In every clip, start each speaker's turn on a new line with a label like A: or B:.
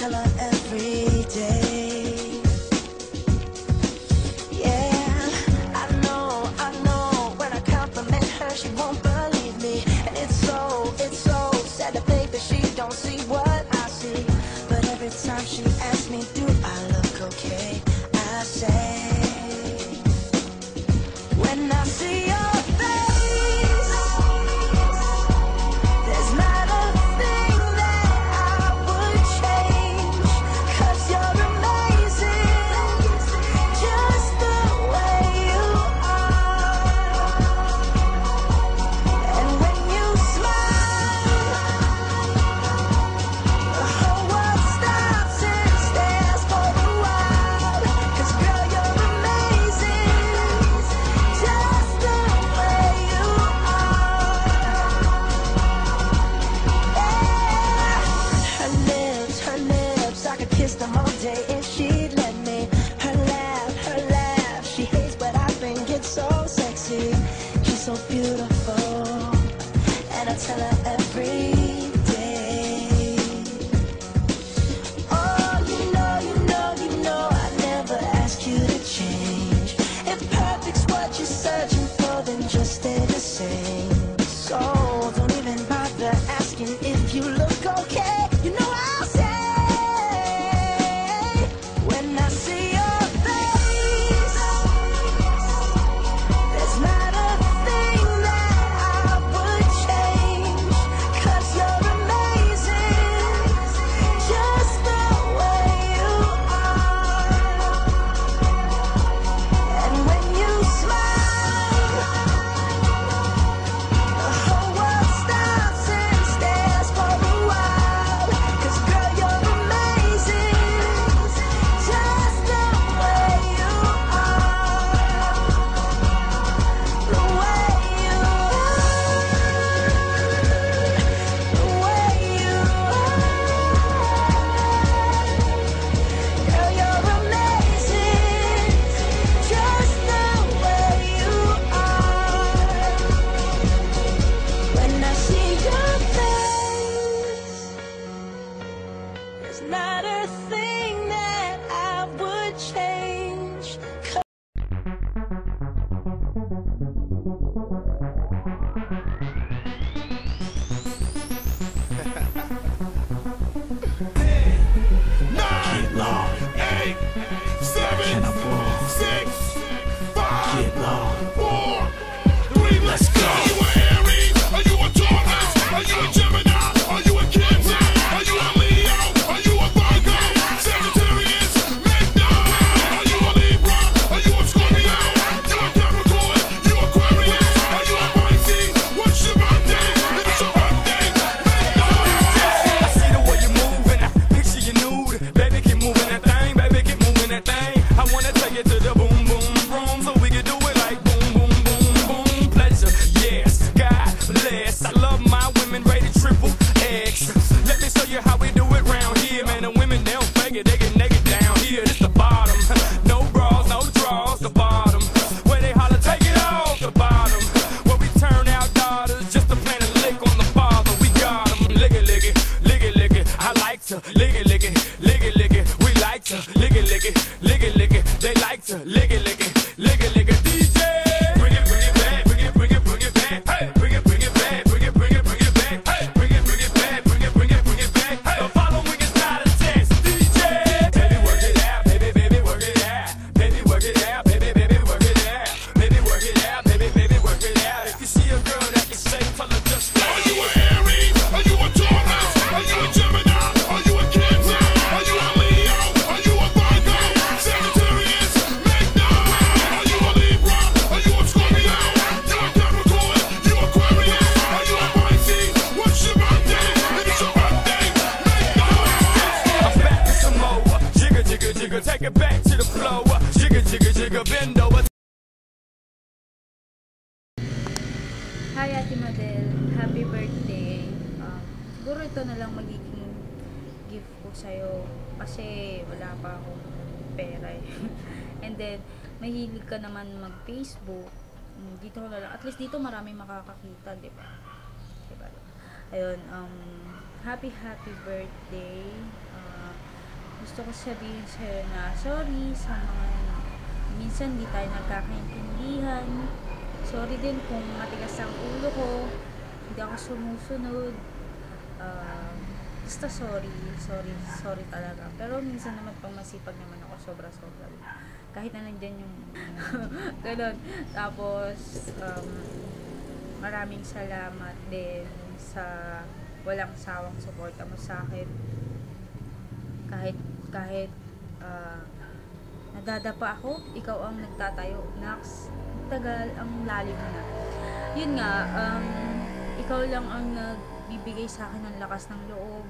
A: tell her every day. Yeah, I know when I compliment her, she won't believe me. And it's so sad to think that she don't see what I see. But every time she asks me, do I look okay? I say, when I see your face, there's not a thing that I would change. 'Cause you're amazing, just the way you are. And when you smile, the whole world stops and stares for a while. 'Cause girl, you're amazing, just the way you are. Yeah. Her lips, I could kiss them all day if she'd let me. Her laugh, she hates but I think it's so sexy. She's so beautiful, and I tell her every day. Oh, you know, I never ask you to change. If perfect's what you're searching for, then just stay the same. So don't even bother asking if you look okay. You know I'll say, when I see your face, there's not a thing that I would change. 'Cause you're amazing, just the way you are. And when you smile, the whole world stops and stares for a while. 'Cause girl, you're amazing, just the way you are. The way you are. The way you are. Girl, you're amazing, just the way you are. When I see your face, there's not a thing that I would change.
B: Get low.
C: 8, 7,
B: Can I roll?
C: 6, 5,
B: Get low.
C: 4, 3,
B: Let's go.
C: Are you a Aries? Are you a Taurus? Are you a Gemini? Are you a Cancer? Are you a Leo? Are you a Virgo? Sagittarius? Magna? Are you a Libra? Are you a Scorpio? You a Capricorn? You Aquarius? Are you a Pisces? What's your birthday? If it's your birthday,
D: I see the way you're moving, I picture you nude. Baby, keep moving that thing, baby, keep moving that thing. I wanna take it to the boom, boom, boom, so we can do it like boom, boom, boom, boom. Pleasure, yes, God bless. I love my women rated triple X. Let me show you how we do it round here, man. The women, they don't fake it, they get naked down here. This the bottom, no bras, no draws, the bottom. Where they holler, take it off, the bottom. Where we turn out daughters just to plant a lick on the father. We got 'em, lick it, lick it, lick it, lick it. I like to lick it, lick it, lick it, lick it. We like to lick it, lick it, lick it, lick it. They like to lick it, lick it, lick it, lick it. DJ, bring it back, bring it, bring it, bring it back. Hey, bring it back, bring it, bring it, bring it back. Hey, bring it back, bring it, bring it, bring it back. The following is not a test. DJ, baby, work it out, baby, baby, work it out, baby, work it out, baby, baby, work it out, baby, work it out, baby, baby, work it out. If you see a girl that can say, tell her just
C: Are you a Aries? Are you a Taurus? Are you a Gemini? Are you a Cancer? Are you a Leo? Are you a Virgo? Sagittarius? Magna? Are you a Libra? Are you a Scorpio? You a Capricorn? You Aquarius? Are you a Pisces? What's your birthday? If it's your birthday,
D: I'm back to some more. Jigger, jigger, jigger, take it back to the flow. Jigger, jigger, jigger, bend over.
E: Hi Ate Madel, happy birthday. Siguro ito na lang magiging gift ko sa'yo kasi wala pa akong pera eh. And then, mahilig ka naman mag-Facebook. Dito ko na lang. At least dito marami makakakita, di ba? Diba? Ayun, happy birthday. gusto ko sabihin sa'yo na sorry sa mga minsan di tayo nagkakaintindihan. Sorry din kung matigas ang ulo ko, hindi ako sumusunod. Basta sorry talaga. Pero minsan naman pang masipag naman ako, sobra-sobra. Kahit na nandyan yung ganun. Tapos, maraming salamat din sa walang sawang suporta mo sa akin. Kahit nadadapa ako, ikaw ang nagtatayo. Nax, tagal, ang lalim na. Yun nga, ikaw lang ang nagbibigay sa akin ng lakas ng loob.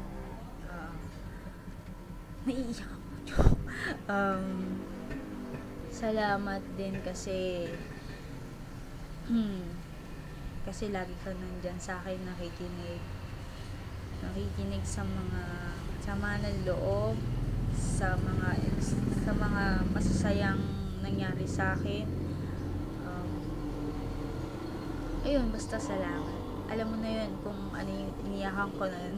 E: Naiiyak ako. Salamat din kasi lagi ka nandyan sa akin, nakikinig sa mga sama ng loob, sa mga masasayang nangyari sa akin. Ayun, basta salamat. Alam mo na yun kung ano yung iniyakan ko na yun.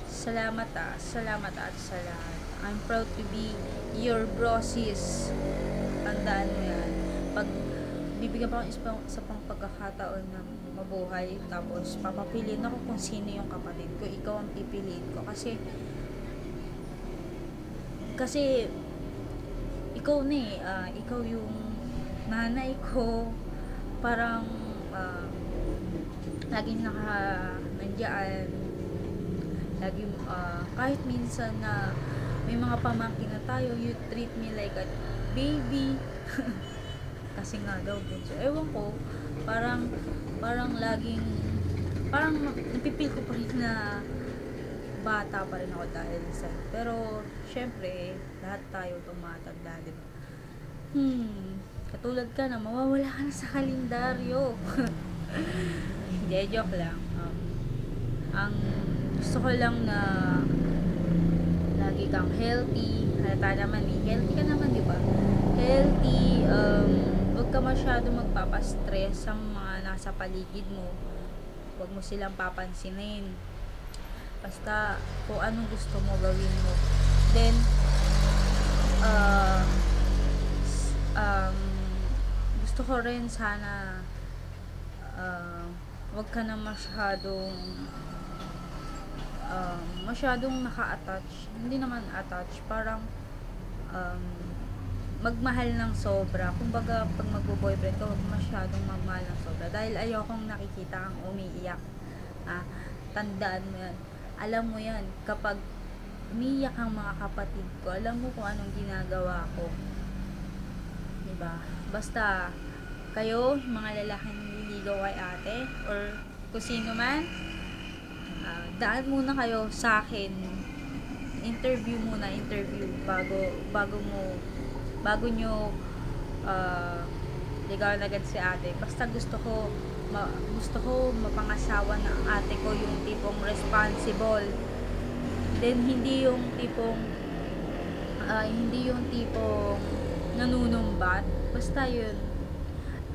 E: Salamat at sa lahat. I'm proud to be your brosis. Tandaan mo yan. Pag bibigyan pa ako sa pang pagkakataon na mabuhay, tapos papapiliin ako kung sino yung kapatid ko, ikaw ang pipiliin ko. Kasi ikaw na ikaw yung nanay ko. Parang laging nandiyan. Laging kahit minsan na may mga pamangkin na tayo, you treat me like a baby. Kasi nga daw bunso. Ewan ko, parang napipil ko pa rin na bata pa rin ako dahil sa. Pero syempre, lahat tayo tumatanda, di ba? Katulad ka na, mawawala ka na sa kalendaryo. Hindi, joke lang. Ang gusto ko lang na lagi kang healthy. Halata naman healthy ka naman, di ba? Healthy, huwag ka masyado magpapastress sa mga nasa paligid mo. Huwag mo silang papansinin. Basta kung anong gusto mo gawin mo. Then gusto ko rin sana huwag ka na masyadong naka-attach. Hindi naman attach, parang magmahal ng sobra. Kumbaga, pag magbo-boyfriend ka, huwag masyadong magmahal ng sobra. Dahil ayokong nakikita kang umiiyak. Tandaan mo yan. Alam mo yan, kapag umiiyak ang mga kapatid ko, alam mo kung anong ginagawa ko. Diba? Basta, kayo, mga lalaking nililigaw kay ate, or kung sino man, daan muna kayo sa akin. Interview bago nyo ligawan agad si ate. Basta gusto ko mapangasawa ng ate ko yung tipong responsible. Then hindi yung tipong nanunumbat. Basta yun,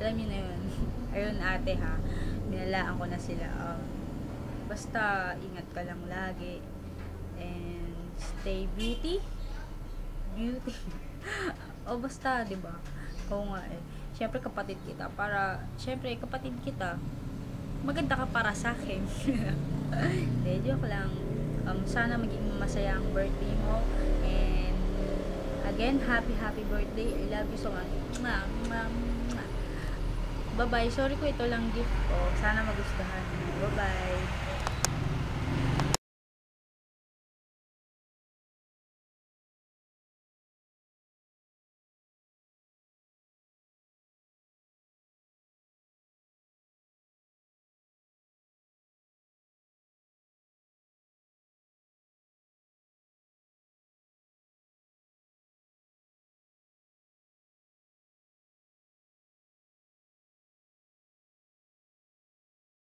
E: alam niyo na yun. Ayun ate ha, binalaan ko na sila. Basta ingat ka lang lagi and stay beauty. O basta, 'di ba? Oo nga eh. Syempre kapatid kita, maganda ka para sa akin. Hindi, joke lang. Sana maging masaya ang birthday mo, and again, happy birthday. I love you so much. Bye bye. Sorry ko ito lang gift ko. Sana magustuhan mo. Bye bye.